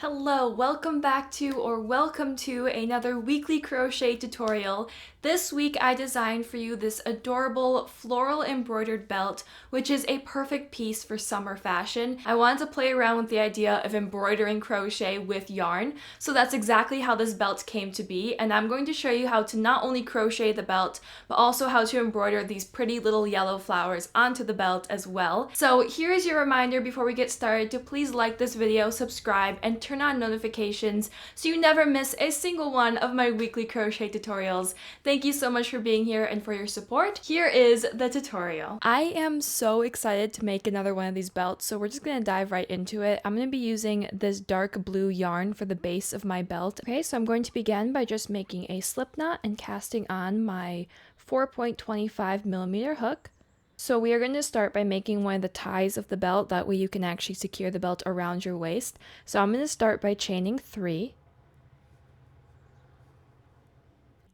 Hello, welcome back to or welcome to another weekly crochet tutorial. This week I designed for you this adorable floral embroidered belt, which is a perfect piece for summer fashion. I wanted to play around with the idea of embroidering crochet with yarn, so that's exactly how this belt came to be, and I'm going to show you how to not only crochet the belt, but also how to embroider these pretty little yellow flowers onto the belt as well. So here is your reminder before we get started to please like this video, subscribe, and turn on notifications so you never miss a single one of my weekly crochet tutorials. Thank you so much for being here and for your support. Here is the tutorial. I am so excited to make another one of these belts, so we're just going to dive right into it. I'm going to be using this dark blue yarn for the base of my belt. Okay, so I'm going to begin by just making a slip knot and casting on my 4.25mm hook. So we are going to start by making one of the ties of the belt, that way you can actually secure the belt around your waist. So I'm going to start by chaining 3.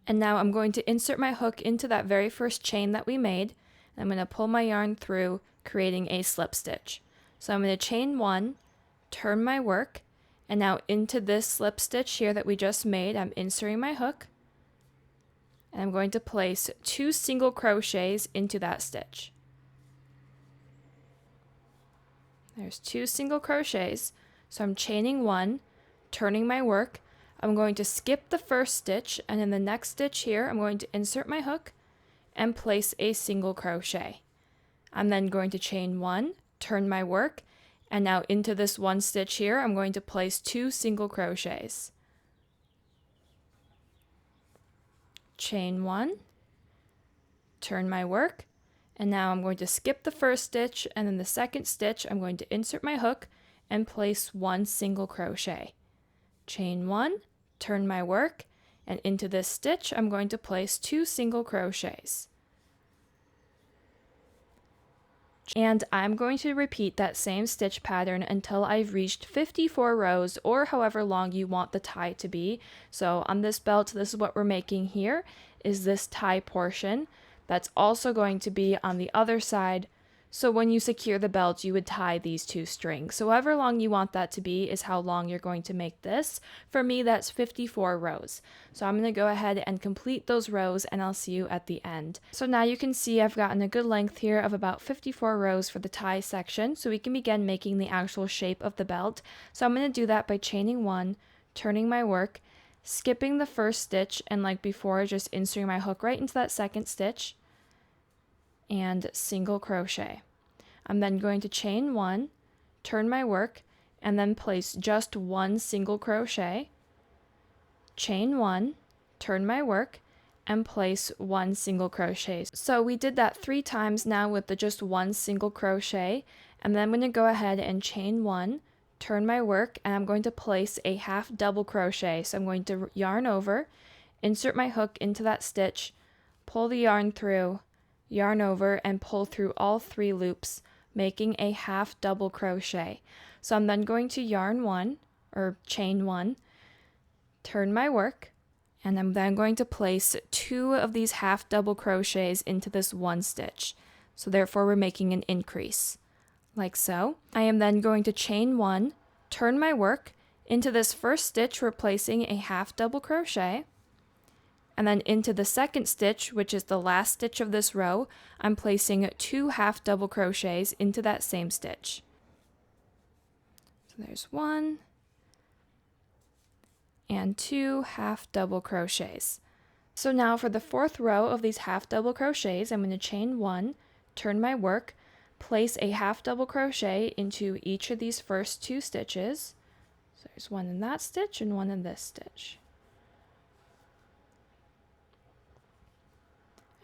And now I'm going to insert my hook into that very first chain that we made. And I'm going to pull my yarn through, creating a slip stitch. So I'm going to chain 1, turn my work, and now into this slip stitch here that we just made, I'm inserting my hook. And I'm going to place 2 single crochets into that stitch. There's 2 single crochets, so I'm chaining 1, turning my work. I'm going to skip the first stitch, and in the next stitch here, I'm going to insert my hook and place a single crochet. I'm then going to chain 1, turn my work, and now into this one stitch here, I'm going to place 2 single crochets. Chain 1, turn my work, and now I'm going to skip the first stitch, and in the second stitch I'm going to insert my hook and place 1 single crochet. Chain 1, turn my work, and into this stitch I'm going to place 2 single crochets. And I'm going to repeat that same stitch pattern until I've reached 54 rows, or however long you want the tie to be. So on this belt, this is what we're making here, is this tie portion. That's also going to be on the other side. So when you secure the belt, you would tie these 2 strings. So however long you want that to be is how long you're going to make this. For me, that's 54 rows. So I'm going to go ahead and complete those rows, and I'll see you at the end. So now you can see I've gotten a good length here of about 54 rows for the tie section, so we can begin making the actual shape of the belt. So I'm going to do that by chaining 1, turning my work, skipping the first stitch, and like before, just inserting my hook right into that second stitch and single crochet. I'm then going to chain 1, turn my work, and then place just 1 single crochet, chain 1, turn my work, and place 1 single crochet. So we did that 3 times now with the just 1 single crochet, and then I'm going to go ahead and chain 1, turn my work, and I'm going to place a half double crochet. So I'm going to yarn over, insert my hook into that stitch, pull the yarn through, yarn over, and pull through all 3 loops, making a half double crochet. So I'm then going to yarn 1, or chain 1, turn my work, and I'm then going to place 2 of these half double crochets into this one stitch. So therefore we're making an increase, like so. I am then going to chain 1, turn my work, into this first stitch we're placing a half double crochet, and then into the second stitch, which is the last stitch of this row, I'm placing 2 half double crochets into that same stitch. So there's 1 and 2 half double crochets. So now for the 4th row of these half double crochets, I'm going to chain 1, turn my work, place a half double crochet into each of these first 2 stitches. So there's 1 in that stitch and 1 in this stitch.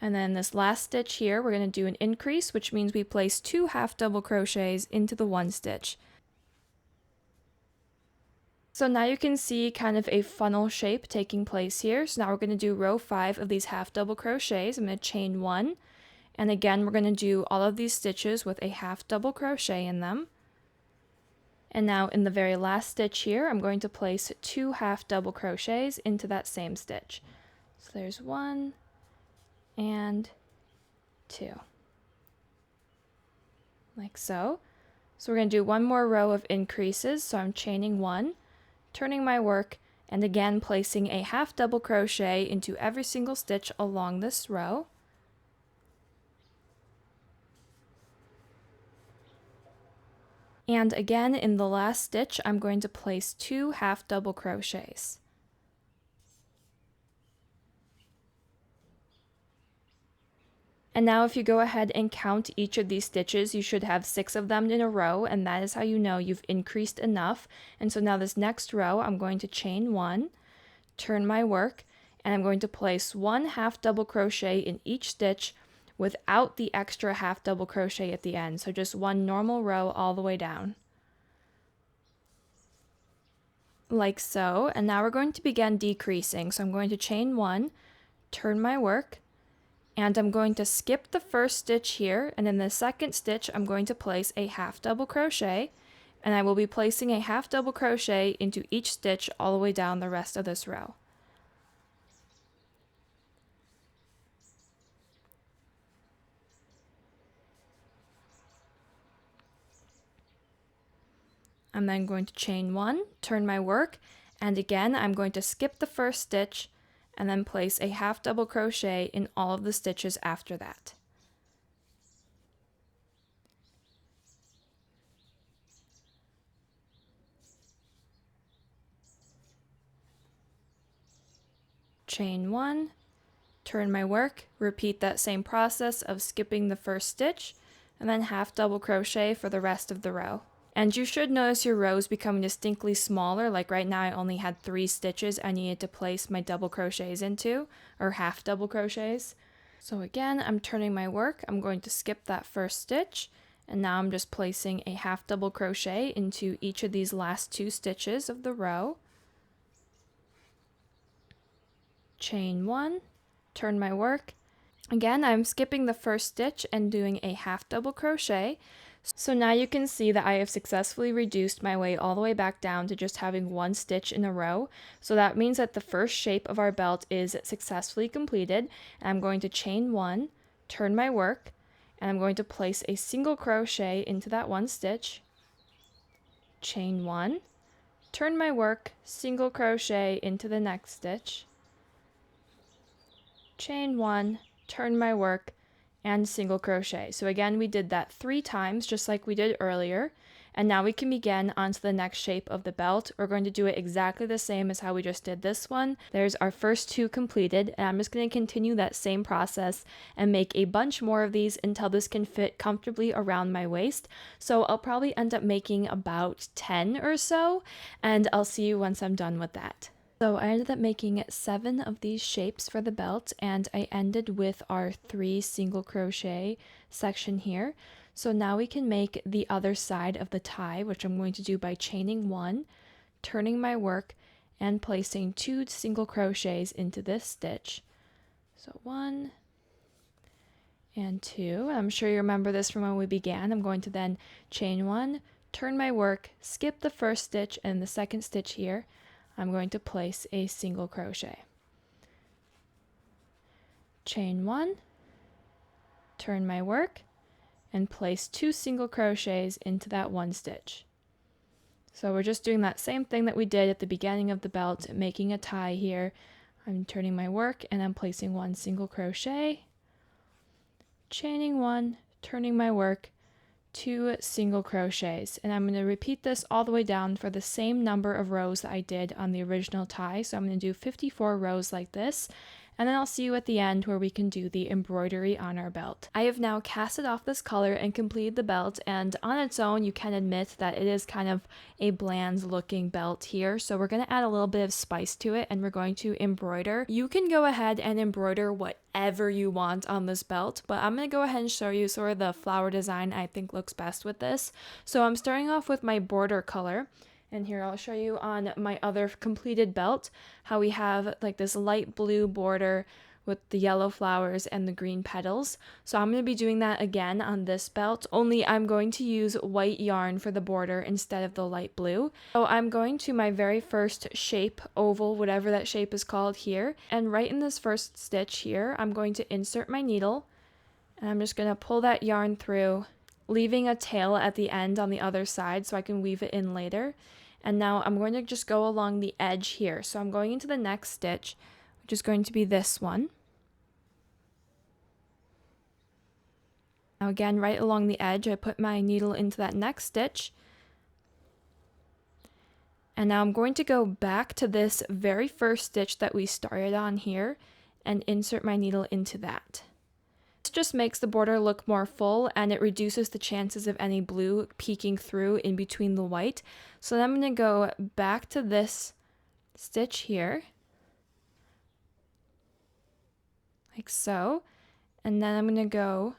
And then this last stitch here, we're going to do an increase, which means we place 2 half double crochets into the one stitch. So now you can see kind of a funnel shape taking place here. So now we're going to do row 5 of these half double crochets. I'm going to chain 1, and again we're going to do all of these stitches with a half double crochet in them. And now in the very last stitch here, I'm going to place 2 half double crochets into that same stitch. So there's 1 and 2, like so. So we're going to do one more row of increases. So I'm chaining 1, turning my work, and again placing a half double crochet into every single stitch along this row. And again in the last stitch, I'm going to place 2 half double crochets. And now if you go ahead and count each of these stitches, you should have 6 of them in a row, and that is how you know you've increased enough. And so now this next row, I'm going to chain 1, turn my work, and I'm going to place 1 half double crochet in each stitch without the extra half double crochet at the end. So just one normal row all the way down. Like so. And now we're going to begin decreasing. So I'm going to chain 1, turn my work, and I'm going to skip the first stitch here, and in the second stitch I'm going to place a half double crochet, and I will be placing a half double crochet into each stitch all the way down the rest of this row. I'm then going to chain 1, turn my work, and again I'm going to skip the first stitch and then place a half double crochet in all of the stitches after that. Chain 1, turn my work, repeat that same process of skipping the first stitch, and then half double crochet for the rest of the row. And you should notice your rows becoming distinctly smaller. Like right now I only had 3 stitches I needed to place my double crochets into, or half double crochets. So again, I'm turning my work, I'm going to skip that first stitch, and now I'm just placing a half double crochet into each of these last 2 stitches of the row. Chain 1, turn my work. Again, I'm skipping the first stitch and doing a half double crochet. So now you can see that I have successfully reduced my weight all the way back down to just having 1 stitch in a row. So that means that the first shape of our belt is successfully completed. And I'm going to chain 1, turn my work, and I'm going to place a single crochet into that 1 stitch, chain 1, turn my work, single crochet into the next stitch, chain 1, turn my work, and single crochet. So again, we did that 3 times just like we did earlier, and now we can begin onto the next shape of the belt. We're going to do it exactly the same as how we just did this one. There's our first 2 completed, and I'm just going to continue that same process and make a bunch more of these until this can fit comfortably around my waist. So I'll probably end up making about 10 or so, and I'll see you once I'm done with that. So I ended up making 7 of these shapes for the belt, and I ended with our 3 single crochet section here. So now we can make the other side of the tie, which I'm going to do by chaining 1, turning my work, and placing 2 single crochets into this stitch. So 1 and 2. I'm sure you remember this from when we began. I'm going to then chain 1, turn my work, skip the first stitch and the second stitch here. I'm going to place a single crochet. Chain 1, turn my work, and place 2 single crochets into that 1 stitch. So we're just doing that same thing that we did at the beginning of the belt, making a tie here. I'm turning my work and I'm placing 1 single crochet, chaining 1, turning my work, 2 single crochets, and I'm going to repeat this all the way down for the same number of rows that I did on the original tie. So I'm going to do 54 rows like this, and then I'll see you at the end where we can do the embroidery on our belt. I have now casted off this color and completed the belt, and on its own you can admit that it is kind of a bland looking belt here, so we're going to add a little bit of spice to it and we're going to embroider. You can go ahead and embroider whatever you want on this belt, but I'm going to go ahead and show you sort of the flower design I think looks best with this. So I'm starting off with my border color. And here I'll show you on my other completed belt how we have like this light blue border with the yellow flowers and the green petals. So I'm going to be doing that again on this belt, only I'm going to use white yarn for the border instead of the light blue. So I'm going to my very first shape, oval, whatever that shape is called here. And right in this first stitch here, I'm going to insert my needle and I'm just going to pull that yarn through, leaving a tail at the end on the other side so I can weave it in later. And now I'm going to just go along the edge here. So I'm going into the next stitch, which is going to be this one. Now again, right along the edge, I put my needle into that next stitch. And now I'm going to go back to this very first stitch that we started on here and insert my needle into that. This just makes the border look more full and it reduces the chances of any blue peeking through in between the white. So then I'm going to go back to this stitch here, like so, and then I'm going to go,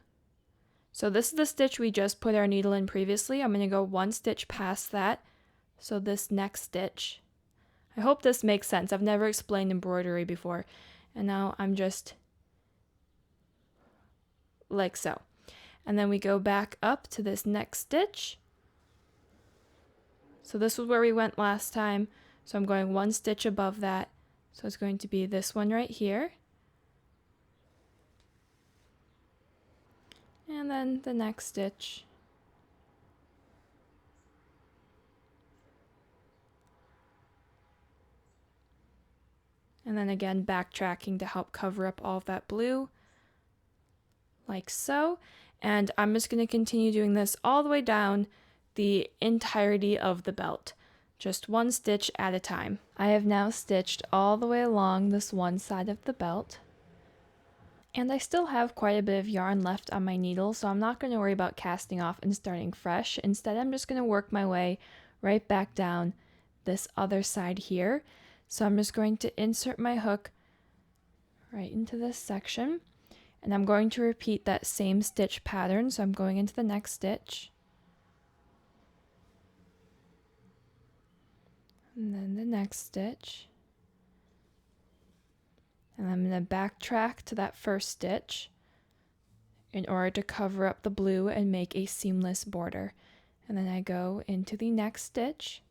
so this is the stitch we just put our needle in previously. I'm going to go one stitch past that, so this next stitch. I hope this makes sense. I've never explained embroidery before. And now I'm just like so. And then we go back up to this next stitch. So this was where we went last time. So I'm going one stitch above that. So it's going to be this one right here. And then the next stitch. And then again, backtracking to help cover up all of that blue, like so. And I'm just going to continue doing this all the way down the entirety of the belt, just one stitch at a time. I have now stitched all the way along this one side of the belt. And I still have quite a bit of yarn left on my needle, so I'm not going to worry about casting off and starting fresh. Instead, I'm just going to work my way right back down this other side here. So I'm just going to insert my hook right into this section, and I'm going to repeat that same stitch pattern. So I'm going into the next stitch, and then the next stitch, and I'm going to backtrack to that first stitch in order to cover up the blue and make a seamless border. And then I go into the next stitch.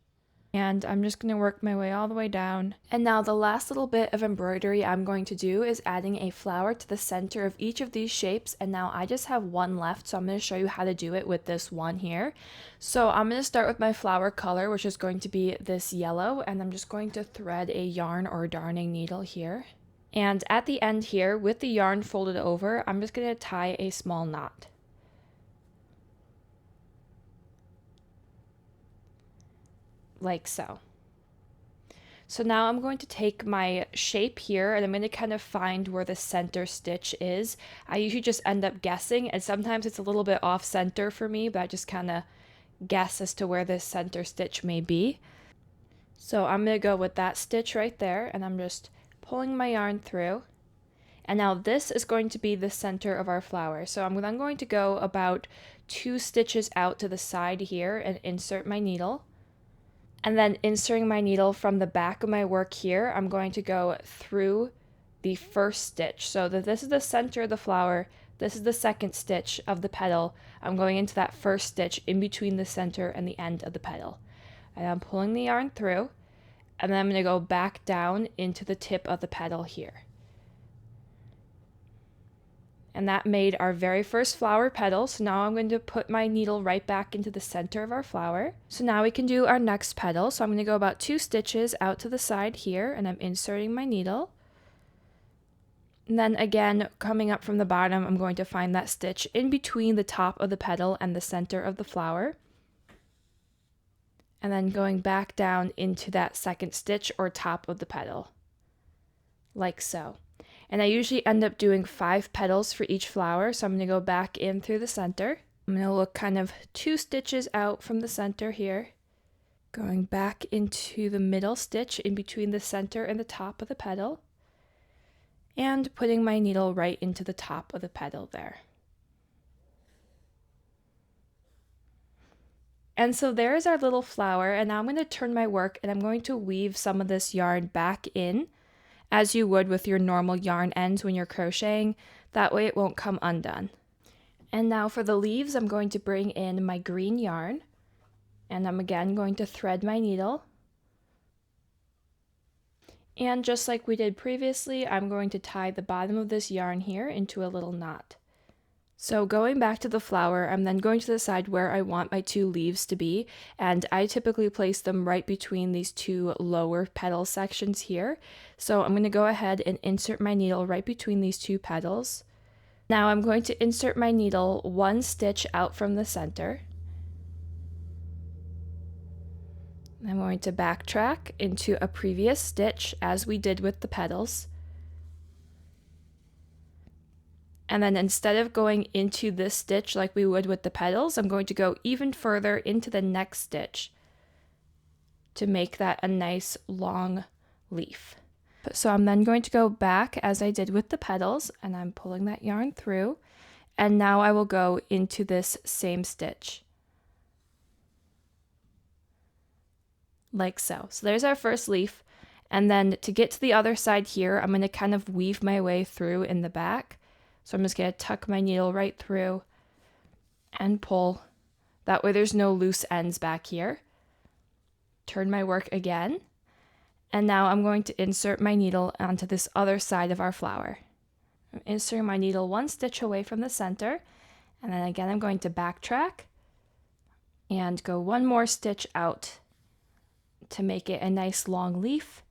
And I'm just going to work my way all the way down. And now the last little bit of embroidery I'm going to do is adding a flower to the center of each of these shapes. And now I just have one left, so I'm going to show you how to do it with this one here. So I'm going to start with my flower color, which is going to be this yellow. And I'm just going to thread a yarn or darning needle here. And at the end here, with the yarn folded over, I'm just going to tie a small knot. Like so. So now I'm going to take my shape here and I'm going to kind of find where the center stitch is. I usually just end up guessing, and sometimes it's a little bit off center for me, but I just kind of guess as to where this center stitch may be. So I'm going to go with that stitch right there, and I'm just pulling my yarn through. And now this is going to be the center of our flower. So I'm then going to go about 2 stitches out to the side here and insert my needle. And then inserting my needle from the back of my work here, I'm going to go through the first stitch. So this is the center of the flower, this is the second stitch of the petal. I'm going into that first stitch in between the center and the end of the petal. And I'm pulling the yarn through, and then I'm going to go back down into the tip of the petal here. And that made our very first flower petal. So now I'm going to put my needle right back into the center of our flower. So now we can do our next petal. So I'm going to go about 2 stitches out to the side here, and I'm inserting my needle. And then again, coming up from the bottom, I'm going to find that stitch in between the top of the petal and the center of the flower. And then going back down into that second stitch or top of the petal, like so. And I usually end up doing 5 petals for each flower, so I'm going to go back in through the center. I'm going to look kind of 2 stitches out from the center here, going back into the middle stitch in between the center and the top of the petal, and putting my needle right into the top of the petal there. And so there's our little flower, and now I'm going to turn my work and I'm going to weave some of this yarn back in, as you would with your normal yarn ends when you're crocheting. That way it won't come undone. And now for the leaves, I'm going to bring in my green yarn, and I'm again going to thread my needle. And just like we did previously, I'm going to tie the bottom of this yarn here into a little knot. So going back to the flower, I'm then going to decide where I want my two leaves to be, and I typically place them right between these two lower petal sections here. So I'm going to go ahead and insert my needle right between these two petals. Now I'm going to insert my needle one stitch out from the center. I'm going to backtrack into a previous stitch as we did with the petals. And then instead of going into this stitch like we would with the petals, I'm going to go even further into the next stitch to make that a nice long leaf. So I'm then going to go back as I did with the petals, and I'm pulling that yarn through, and now I will go into this same stitch. Like so. So there's our first leaf, and then to get to the other side here, I'm going to kind of weave my way through in the back. So I'm just going to tuck my needle right through and pull. That way there's no loose ends back here. Turn my work again. And now I'm going to insert my needle onto this other side of our flower. I'm inserting my needle one stitch away from the center. And then again, I'm going to backtrack and go one more stitch out to make it a nice long leaf,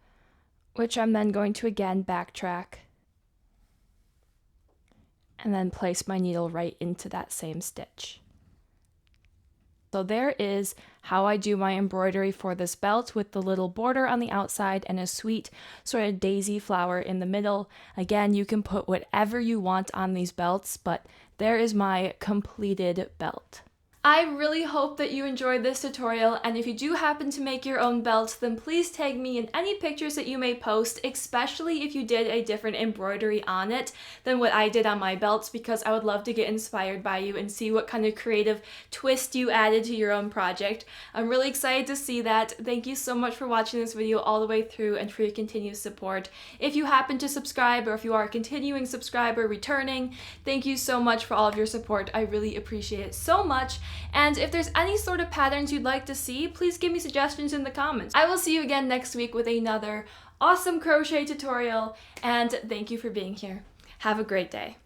which I'm then going to again backtrack and then place my needle right into that same stitch. So there is how I do my embroidery for this belt with the little border on the outside and a sweet sort of daisy flower in the middle. Again, you can put whatever you want on these belts, but there is my completed belt. I really hope that you enjoyed this tutorial, and if you do happen to make your own belt, then please tag me in any pictures that you may post, especially if you did a different embroidery on it than what I did on my belts, because I would love to get inspired by you and see what kind of creative twist you added to your own project. I'm really excited to see that. Thank you so much for watching this video all the way through and for your continued support. If you happen to subscribe, or if you are a continuing subscriber returning, thank you so much for all of your support. I really appreciate it so much. And if there's any sort of patterns you'd like to see, please give me suggestions in the comments. I will see you again next week with another awesome crochet tutorial, and thank you for being here. Have a great day.